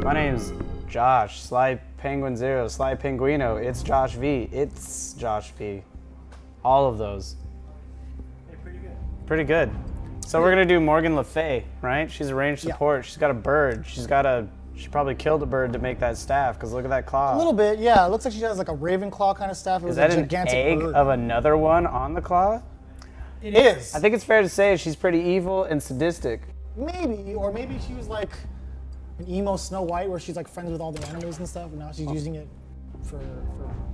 My name's Josh, Sly Penguin Zero, Sly Penguino. It's Josh V. It's Josh V. All of those. Hey, pretty good. Pretty good. So we're gonna do Morgan Le Fay, right? She's a ranged support. Yeah. She's got a bird. She probably killed a bird to make that staff, because look at that claw. A little bit, yeah. It looks like she has like a raven claw kind of staff. Is that an egg of another one on the claw? It is. I think it's fair to say she's pretty evil and sadistic. Maybe, or maybe she was like an emo Snow White where she's like friends with all the animals and stuff, and now she's using it for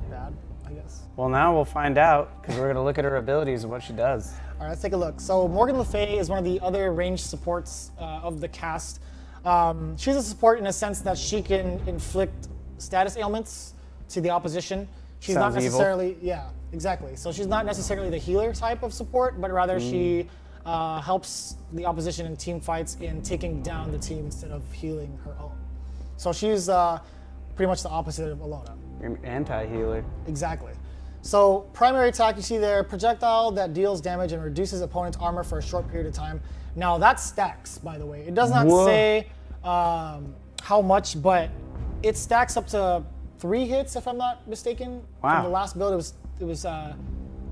bad, I guess. Well, now we'll find out, because we're going to look at her abilities and what she does. All right, let's take a look. So Morgan Le Fay is one of the other ranged supports of the cast. She's a support in a sense that she can inflict status ailments to the opposition. She's Sounds not necessarily, evil. Yeah, exactly. So she's not necessarily the healer type of support, but rather she helps the opposition in team fights in taking down the team instead of healing her own. So she's pretty much the opposite of Alona. You're an anti-healer. Exactly. So primary attack, you see there, projectile that deals damage and reduces opponent's armor for a short period of time. Now that stacks, by the way. It does not say how much, but it stacks up to 3 hits, if I'm not mistaken. Wow. From the last build, it was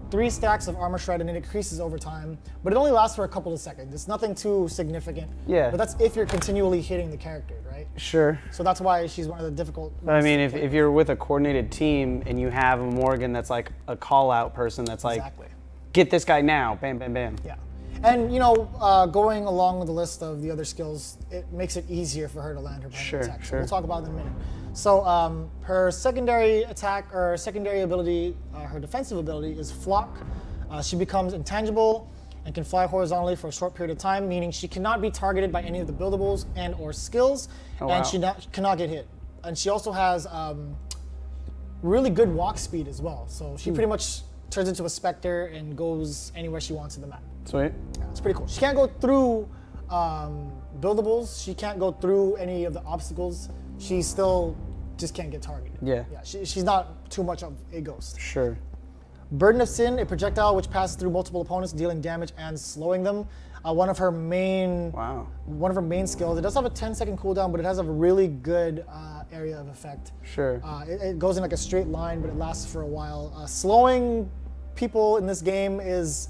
3 stacks of armor shred, and it increases over time. But it only lasts for a couple of seconds. It's nothing too significant. Yeah. But that's if you're continually hitting the character, right? Sure. So that's why she's one of the difficult ones. I mean, if you're with a coordinated team and you have a Morgan that's like a call-out person that's like, exactly. Get this guy now, bam, bam, bam. Yeah. And, you know, going along with the list of the other skills, it makes it easier for her to land her primary attack. So we'll talk about it in a minute. So her secondary attack, or secondary ability, her defensive ability is Flock. She becomes intangible and can fly horizontally for a short period of time, meaning she cannot be targeted by any of the buildables and or skills, and she cannot get hit. And she also has really good walk speed as well. So she pretty much turns into a specter and goes anywhere she wants in the map. Sweet. Yeah, it's pretty cool. She can't go through buildables. She can't go through any of the obstacles. She still just can't get targeted. Yeah. Yeah. She's not too much of a ghost. Sure. Burden of Sin, a projectile which passes through multiple opponents, dealing damage and slowing them. One of her main skills. It does have a 10-second cooldown, but it has a really good area of effect. Sure. It goes in like a straight line, but it lasts for a while. Slowing people in this game is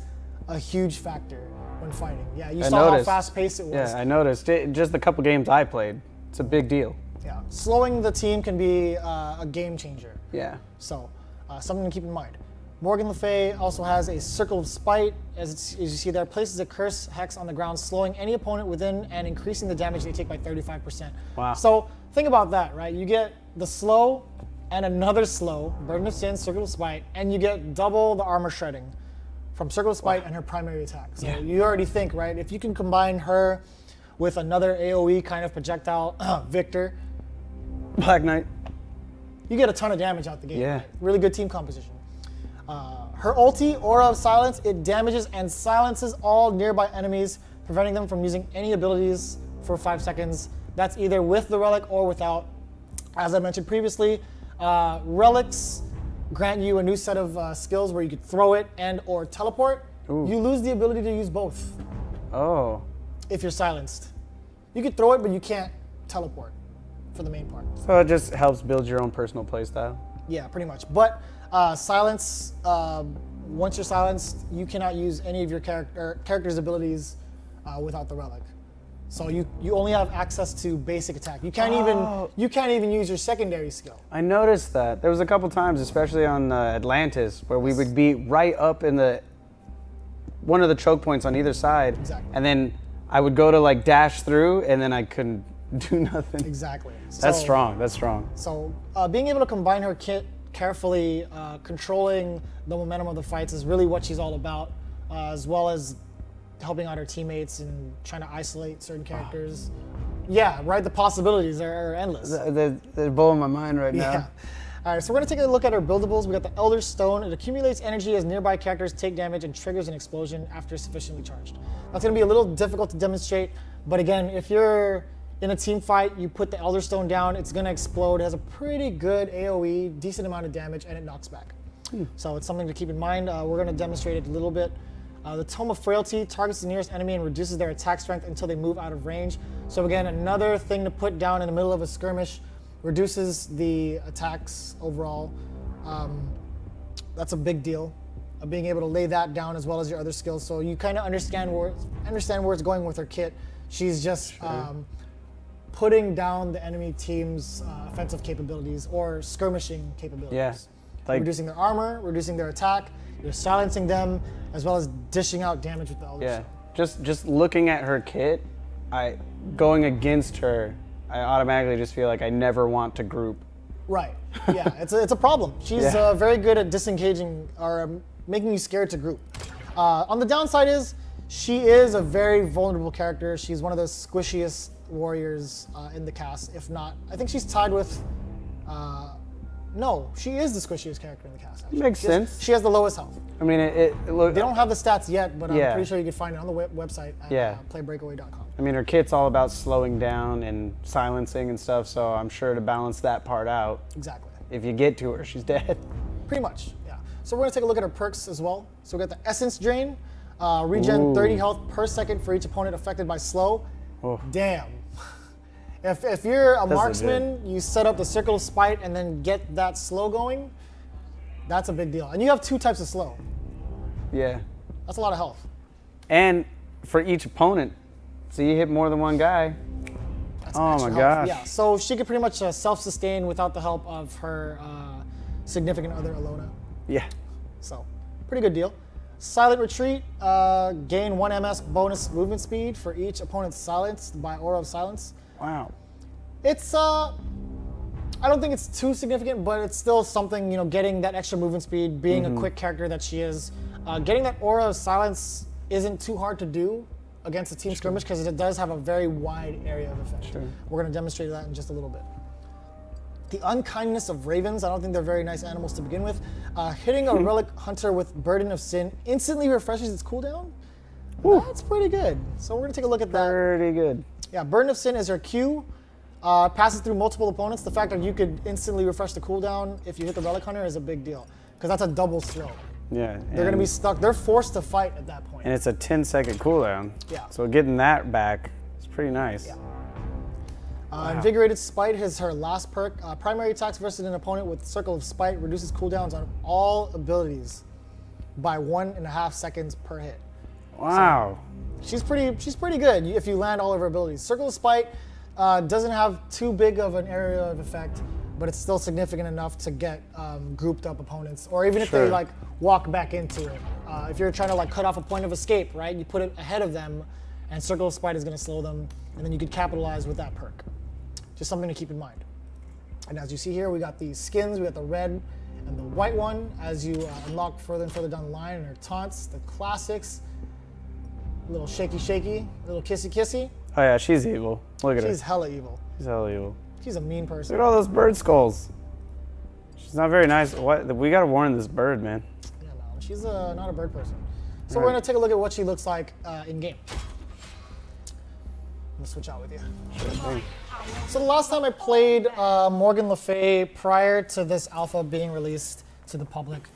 a huge factor when fighting. Yeah, you saw how fast-paced it was. Yeah, I noticed. Just the couple games I played, it's a big deal. Yeah, slowing the team can be a game changer. Yeah. So, something to keep in mind. Morgan Le Fay also has a Circle of Spite, as you see there, places a curse hex on the ground, slowing any opponent within and increasing the damage they take by 35%. Wow. So think about that, right? You get the slow and another slow, Burden of Sin, Circle of Spite, and you get double the armor shredding from Circle of Spite and her primary attack. So you already think, right, if you can combine her with another AoE kind of projectile, Victor, Black Knight, you get a ton of damage out the gate. Yeah. Right? Really good team composition. Her ulti, Aura of Silence, it damages and silences all nearby enemies, preventing them from using any abilities for 5 seconds. That's either with the relic or without. As I mentioned previously, relics grant you a new set of skills where you could throw it and or teleport. Ooh. You lose the ability to use both. Oh. If you're silenced. You could throw it, but you can't teleport for the main part. So it just helps build your own personal playstyle? Yeah, pretty much. But silence, once you're silenced, you cannot use any of your character's abilities without the relic. So you only have access to basic attack. You can't even use your secondary skill. I noticed that. There was a couple times, especially on Atlantis, where we would be right up in one of the choke points on either side. Exactly. And then I would go to like dash through, and then I couldn't do nothing. Exactly. That's strong. That's strong. So being able to combine her kit carefully, controlling the momentum of the fights is really what she's all about, as well as helping out her teammates and trying to isolate certain characters. Yeah, right. The possibilities are endless. They're blowing my mind right now. Yeah. All right, so we're gonna take a look at our buildables. We got the Elder Stone. It accumulates energy as nearby characters take damage and triggers an explosion after sufficiently charged. That's gonna be a little difficult to demonstrate, but again, if you're in a team fight, you put the Elder Stone down, it's gonna explode. It has a pretty good AoE, decent amount of damage, and it knocks back. So it's something to keep in mind. We're gonna demonstrate it a little bit. The Tome of Frailty targets the nearest enemy and reduces their attack strength until they move out of range. So again, another thing to put down in the middle of a skirmish, reduces the attacks overall. That's a big deal, being able to lay that down as well as your other skills. So you kind of understand where it's going with her kit. She's just putting down the enemy team's offensive capabilities or skirmishing capabilities. Yeah. Like, reducing their armor, reducing their attack, you're silencing them, as well as dishing out damage with the Elder Shield. Just looking at her kit, going against her, I automatically just feel like I never want to group. Right. Yeah, it's a problem. She's very good at disengaging or making you scared to group. On the downside is she is a very vulnerable character. She's one of the squishiest warriors in the cast, if not. I think she's tied with. No, she is the squishiest character in the cast. Actually. Makes sense. She has the lowest health. I mean, they don't have the stats yet, but I'm pretty sure you can find it on the website at playbreakaway.com. I mean, her kit's all about slowing down and silencing and stuff, so I'm sure to balance that part out. Exactly. If you get to her, she's dead. Pretty much, yeah. So we're gonna take a look at her perks as well. So we got the Essence Drain, regen 30 health per second for each opponent affected by slow. Ooh. Damn. If you're a marksman, you set up the Circle of Spite and then get that slow going, that's a big deal. And you have 2 types of slow. Yeah. That's a lot of health. And for each opponent, so you hit more than one guy. That's oh my gosh. Yeah, so she could pretty much self-sustain without the help of her significant other, Alona. Yeah. So, pretty good deal. Silent Retreat, gain 1 MS bonus movement speed for each opponent silenced by Aura of Silence. Wow. It's, I don't think it's too significant, but it's still something, getting that extra movement speed, being a quick character that she is. Getting that Aura of Silence isn't too hard to do against a team skirmish because it does have a very wide area of effect. Sure. We're going to demonstrate that in just a little bit. The Unkindness of Ravens, I don't think they're very nice animals to begin with. Hitting a Relic Hunter with Burden of Sin instantly refreshes its cooldown. Woo. That's pretty good. So we're going to take a look at that. Pretty good. Yeah, Burden of Sin is her Q. Passes through multiple opponents. The fact that you could instantly refresh the cooldown if you hit the Relic Hunter is a big deal because that's a double slow. Yeah. They're going to be stuck. They're forced to fight at that point. And it's a 10-second cooldown. Yeah. So getting that back is pretty nice. Yeah. Invigorated Spite is her last perk. Primary attacks versus an opponent with Circle of Spite reduces cooldowns on all abilities by 1.5 seconds per hit. Wow. So she's pretty good if you land all of her abilities. Circle of Spite doesn't have too big of an area of effect, but it's still significant enough to get grouped up opponents, or even if they walk back into it. If you're trying to cut off a point of escape, right? You put it ahead of them, and Circle of Spite is going to slow them, and then you could capitalize with that perk. Just something to keep in mind. And as you see here, we got the skins, we got the red and the white one as you unlock further and further down the line, and her taunts, the classics, a little shaky, a little kissy. Oh yeah, she's evil. Look at her. She's hella evil. She's hella evil. She's a mean person. Look at all those bird skulls. She's not very nice. What? We gotta warn this bird, man. Yeah, no, she's not a bird person. So we're gonna take a look at what she looks like in game. I'm gonna switch out with you. Sure thing. So the last time I played Morgan Le Fay prior to this alpha being released to the public,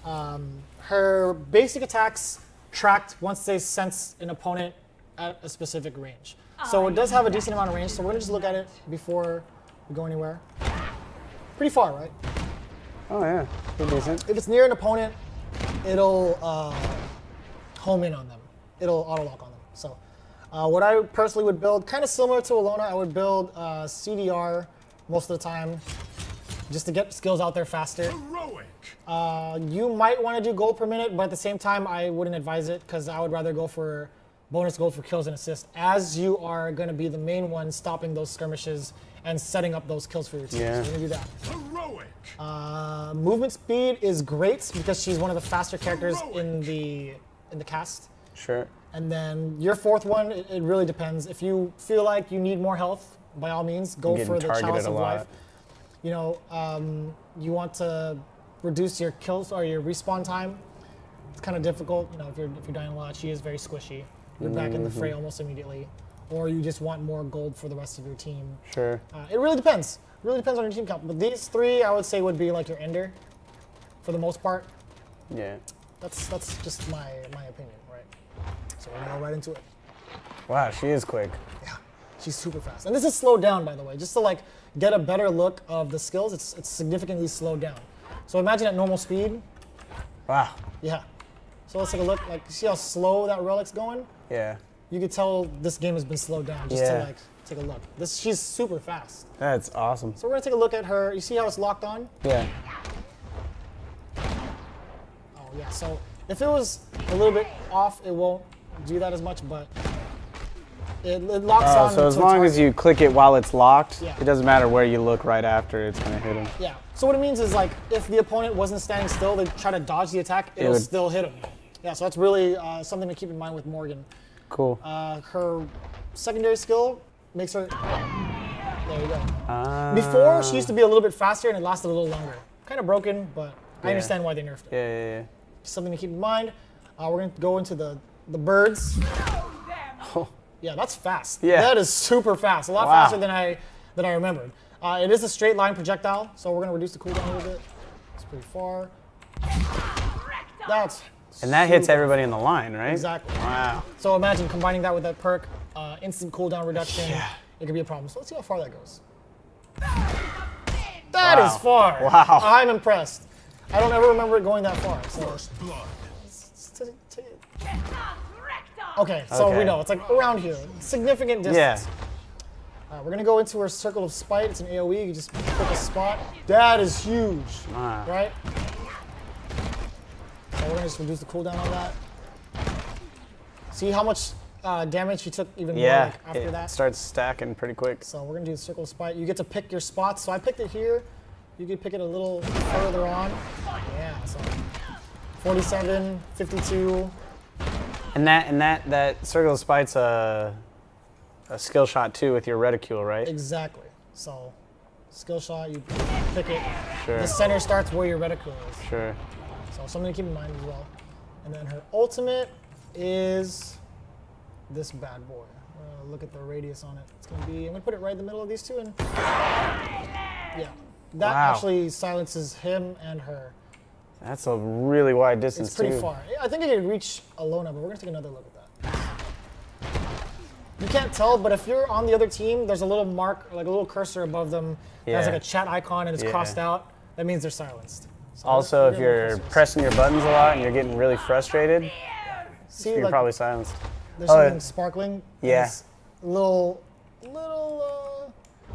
her basic attacks tracked once they sense an opponent at a specific range. So it does have a decent amount of range, so we're gonna just look at it before we go anywhere. Pretty far, right? Oh yeah, pretty decent. If it's near an opponent, it'll home in on them. It'll auto-lock on them. So what I personally would build, kind of similar to Alona, I would build CDR most of the time, just to get skills out there faster. Heroic. You might want to do gold per minute, but at the same time, I wouldn't advise it because I would rather go for bonus gold for kills and assists, as you are going to be the main one stopping those skirmishes and setting up those kills for your team. Yeah. So you're going to do that. Heroic. Movement speed is great because she's one of the faster characters in the cast. Sure. And then your fourth one, it really depends. If you feel like you need more health, by all means, go for the Chalice of Life. You know, you want to reduce your kills or your respawn time. It's kind of difficult. You know, if you're dying a lot, she is very squishy. You're back in the fray almost immediately. Or you just want more gold for the rest of your team. Sure. It really depends. It really depends on your team count. But these three, I would say, would be like your ender, for the most part. Yeah. That's just my opinion. So we're gonna go right into it. Wow, she is quick. Yeah, she's super fast. And this is slowed down, by the way, just to like get a better look of the skills. It's significantly slowed down. So imagine at normal speed. Wow. Yeah. So let's take a look. Like, see how slow that relic's going? Yeah. You could tell this game has been slowed down just to like take a look. She's super fast. That's awesome. So we're gonna take a look at her. You see how it's locked on? Yeah. Oh yeah. So if it was a little bit off, it won't do that as much, but it locks on. So as long as you click it while it's locked, Yeah. it doesn't matter where you look right after, it's gonna hit him. Yeah. So what it means is like if the opponent wasn't standing still, they try to dodge the attack, it'll still hit him. Yeah. So that's really something to keep in mind with Morgan. Cool. Her secondary skill makes her. There you go. Before she used to be a little bit faster and it lasted a little longer. Kind of broken, but I understand why they nerfed it. Yeah. Something to keep in mind. We're gonna go into the birds. Oh. Yeah, that's fast. Yeah. That is super fast. A lot faster than I remembered. It is a straight line projectile, so we're gonna reduce the cooldown a little bit. It's pretty far. And that hits everybody in the line, right? Exactly. Wow. So imagine combining that with that perk, instant cooldown reduction. Yeah. It could be a problem. So let's see how far that goes. That is far. Wow. I'm impressed. I don't ever remember it going that far. So. Okay, so we know it's like around here, significant distance. Yeah. We're gonna go into our circle of spite. It's an AOE. You just pick a spot. That is huge, right? So we're gonna just reduce the cooldown on that. See how much damage she took even more after that? It starts stacking pretty quick. So we're gonna do the circle of spite. You get to pick your spots. So I picked it here. You could pick it a little further on. Yeah, so 47, 52. And that circle of spite's a skill shot too with your reticule, right? Exactly. So skill shot, you pick it. Sure. The center starts where your reticule is. Sure. So something to keep in mind as well. And then her ultimate is this bad boy. Look at the radius on it. It's gonna be, I'm gonna put it right in the middle of these two and yeah. That actually silences him and her. That's a really wide distance. It's pretty far. I think it could reach Alona, but we're gonna take another look at that. You can't tell, but if you're on the other team, there's a little mark, like a little cursor above them. It has like a chat icon and it's crossed out. That means they're silenced. So also, if you're pressing your buttons a lot and you're getting really frustrated, you're probably silenced. There's something sparkling. Yeah. Little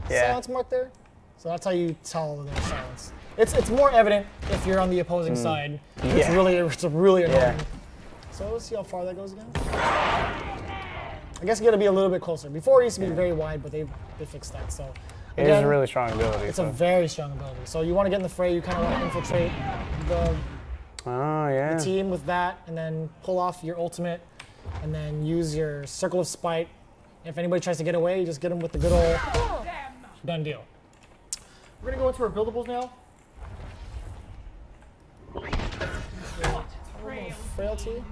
silence mark there. So that's how you tell they're silenced. It's more evident if you're on the opposing side. It's really annoying. Yeah. So let's see how far that goes again. I guess you gotta be a little bit closer. Before it used to be very wide, but they fixed that. So again, it is a really strong ability. It's a very strong ability. So you want to get in the fray, you kind of want to infiltrate the team with that, and then pull off your ultimate, and then use your circle of spite. If anybody tries to get away, you just get them with the good old done deal. We're gonna go into our buildables now. Frailty.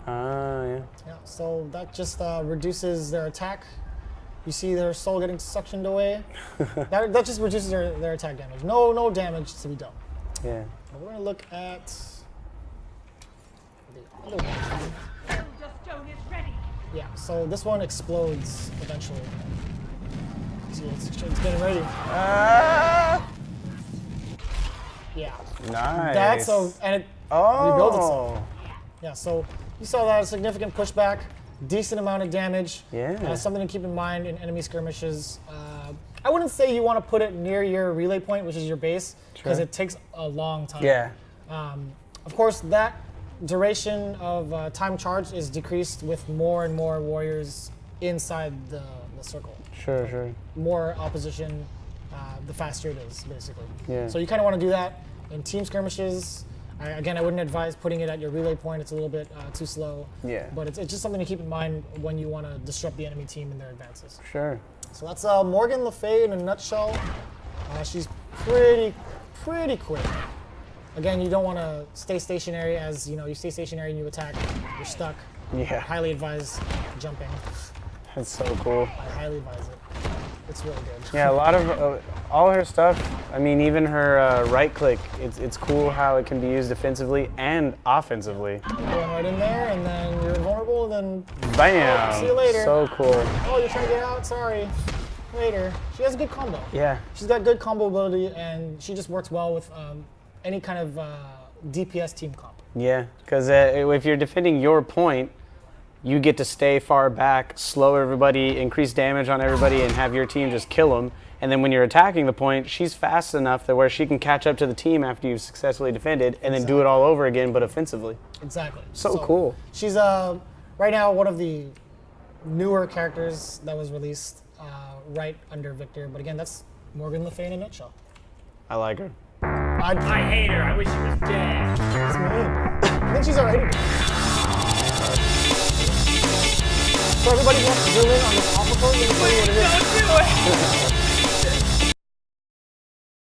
Yeah. So that just reduces their attack. You see their soul getting suctioned away. that just reduces their attack damage. No damage to be done. Yeah. But we're gonna look at the other one. Yeah. So this one explodes eventually. See, it's getting ready. Yeah. Nice. That's and it rebuilds itself. Yeah, so you saw that a significant pushback, decent amount of damage. Yeah. Something to keep in mind in enemy skirmishes. I wouldn't say you want to put it near your relay point, which is your base, because it takes a long time. Yeah. Of course, that duration of time charged is decreased with more and more warriors inside the circle. Sure. More opposition, the faster it is, basically. Yeah. So you kind of want to do that in team skirmishes. Again, I wouldn't advise putting it at your relay point. It's a little bit too slow. Yeah. But it's just something to keep in mind when you want to disrupt the enemy team in their advances. Sure. So that's Morgan Le Fay in a nutshell. She's pretty quick. Again, you don't want to stay stationary. As you know, you stay stationary and you attack, you're stuck. Yeah. I highly advise jumping. That's so cool. I highly advise it. It's really good. Yeah, a lot of all her stuff. I mean, even her right click. It's cool how it can be used defensively and offensively. Going right in there, and then you're invulnerable, and then Bam! oh, see you later. So cool. Oh, you're trying to get out. Sorry. Later. She has a good combo. Yeah. She's got good combo ability, and she just works well with any kind of DPS team comp. Yeah, because if you're defending your point, you get to stay far back, slow everybody, increase damage on everybody, and have your team just kill them. And then when you're attacking the point, she's fast enough that where she can catch up to the team after you've successfully defended, and then do it all over again, but offensively. Exactly. So cool. She's right now one of the newer characters that was released right under Victor. But again, that's Morgan Le Fay in a nutshell. I like her. I hate her. I wish she was dead. That's mean. I think she's already dead. So everybody wants to zoom in on this alpha code. Let me tell you what it is. Don't do it.